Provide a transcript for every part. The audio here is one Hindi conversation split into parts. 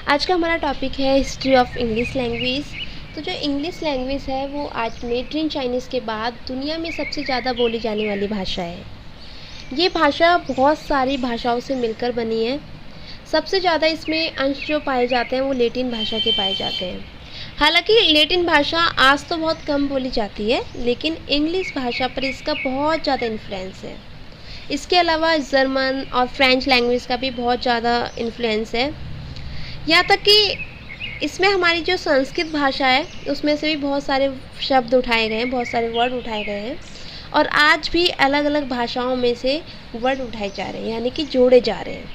आज का हमारा टॉपिक है हिस्ट्री ऑफ इंग्लिश लैंग्वेज। तो जो इंग्लिश लैंग्वेज है वो आज मैंड्रीन चाइनीज़ के बाद दुनिया में सबसे ज़्यादा बोली जाने वाली भाषा है। ये भाषा बहुत सारी भाषाओं से मिलकर बनी है। सबसे ज़्यादा इसमें अंश जो पाए जाते हैं वो लैटिन भाषा के पाए जाते हैं। हालांकि लैटिन भाषा आज तो बहुत कम बोली जाती है, लेकिन इंग्लिश भाषा पर इसका बहुत ज़्यादा इन्फ्लुएंस है। इसके अलावा जर्मन और फ्रेंच लैंग्वेज का भी बहुत ज़्यादा इन्फ्लुएंस है। यहाँ तक कि इसमें हमारी जो संस्कृत भाषा है उसमें से भी बहुत सारे शब्द उठाए गए हैं, बहुत सारे वर्ड उठाए गए हैं और आज भी अलग अलग भाषाओं में से वर्ड उठाए जा रहे हैं, यानी कि जोड़े जा रहे हैं।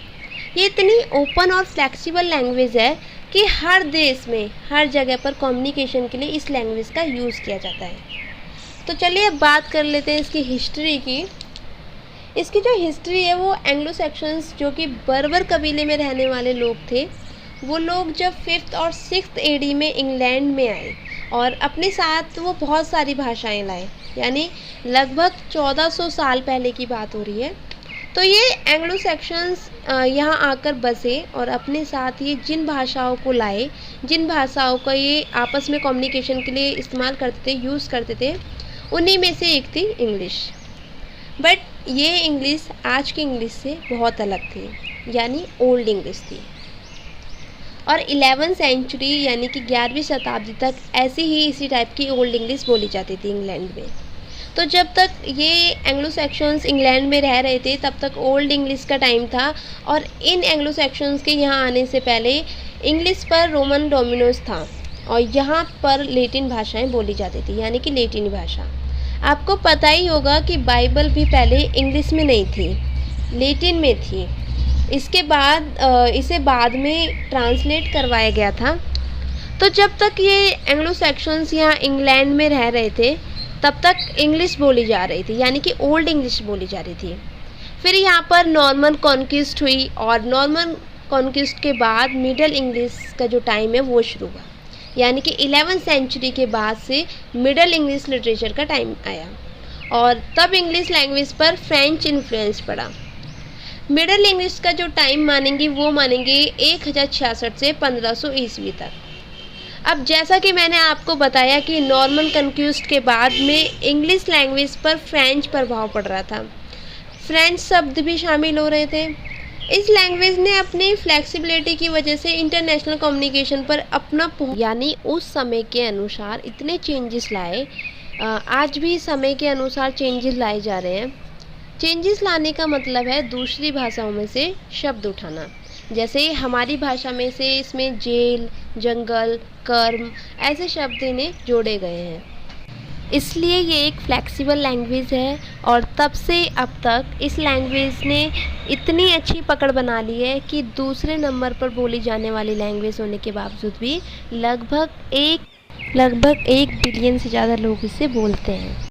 ये इतनी ओपन और फ्लेक्सिबल लैंग्वेज है कि हर देश में हर जगह पर कम्युनिकेशन के लिए इस लैंग्वेज का यूज़ किया जाता है। तो चलिए अब बात कर लेते हैं इसकी हिस्ट्री की। इसकी जो हिस्ट्री है वो एंग्लो सेक्शंस, जो कि बर्बर कबीले में रहने वाले लोग थे, वो लोग जब 5th और 6th एडी में इंग्लैंड में आए और अपने साथ वो बहुत सारी भाषाएं लाए, यानी लगभग 1400 साल पहले की बात हो रही है। तो ये एंग्लो सेक्शंस यहाँ आकर बसे और अपने साथ ये जिन भाषाओं को लाए, जिन भाषाओं का ये आपस में कम्युनिकेशन के लिए इस्तेमाल करते थे, यूज़ करते थे, उन्हीं में से एक थी इंग्लिश। बट ये इंग्लिश आज की इंग्लिश से बहुत अलग थी, यानी ओल्ड इंग्लिश थी। और 11वीं सेंचुरी यानी कि 11वीं शताब्दी तक ऐसी ही इसी टाइप की ओल्ड इंग्लिश बोली जाती थी इंग्लैंड में। तो जब तक ये एंग्लो सेक्शंस इंग्लैंड में रह रहे थे तब तक ओल्ड इंग्लिश का टाइम था, और इन एंग्लो सेक्शंस के यहाँ आने से पहले इंग्लिश पर रोमन डोमिनोस था और यहाँ पर लैटिन भाषाएं बोली जाती थी, यानी कि लैटिनी भाषा। आपको पता ही होगा कि बाइबल भी पहले इंग्लिश में नहीं थी, लैटिन में थी। इसके बाद इसे बाद में ट्रांसलेट करवाया गया था। तो जब तक ये एंग्लो सेक्शंस यहाँ इंग्लैंड में रह रहे थे तब तक इंग्लिश बोली जा रही थी, यानी कि ओल्ड इंग्लिश बोली जा रही थी। फिर यहाँ पर नॉर्मन कॉन्क्विस्ट हुई और नॉर्मन कॉन्क्विस्ट के बाद मिडल इंग्लिश का जो टाइम है वो शुरू हुआ, यानी कि 11वीं सेंचुरी के बाद से मिडल इंग्लिश लिटरेचर का टाइम आया और तब इंग्लिश लैंग्वेज पर फ्रेंच इन्फ्लुएंस पड़ा। मिडल इंग्लिश का जो टाइम मानेंगे वो मानेंगे 1066 से 1500 ईस्वी तक। अब जैसा कि मैंने आपको बताया कि नॉर्मन कन्क्विस्ट के बाद में इंग्लिश लैंग्वेज पर फ्रेंच प्रभाव पड़ रहा था, फ्रेंच शब्द भी शामिल हो रहे थे। इस लैंग्वेज ने अपनी फ्लेक्सिबिलिटी की वजह से इंटरनेशनल कम्युनिकेशन पर अपना यानी उस समय के अनुसार इतने चेंजेस लाए। आज भी समय के अनुसार चेंजेस लाए जा रहे हैं। चेंजेस लाने का मतलब है दूसरी भाषाओं में से शब्द उठाना। जैसे हमारी भाषा में से इसमें जेल, जंगल, कर्म ऐसे शब्द इन्हें जोड़े गए हैं। इसलिए ये एक फ्लेक्सिबल लैंग्वेज है और तब से अब तक इस लैंग्वेज ने इतनी अच्छी पकड़ बना ली है कि दूसरे नंबर पर बोली जाने वाली लैंग्वेज होने के बावजूद भी लगभग 1 बिलियन से ज़्यादा लोग इसे बोलते हैं।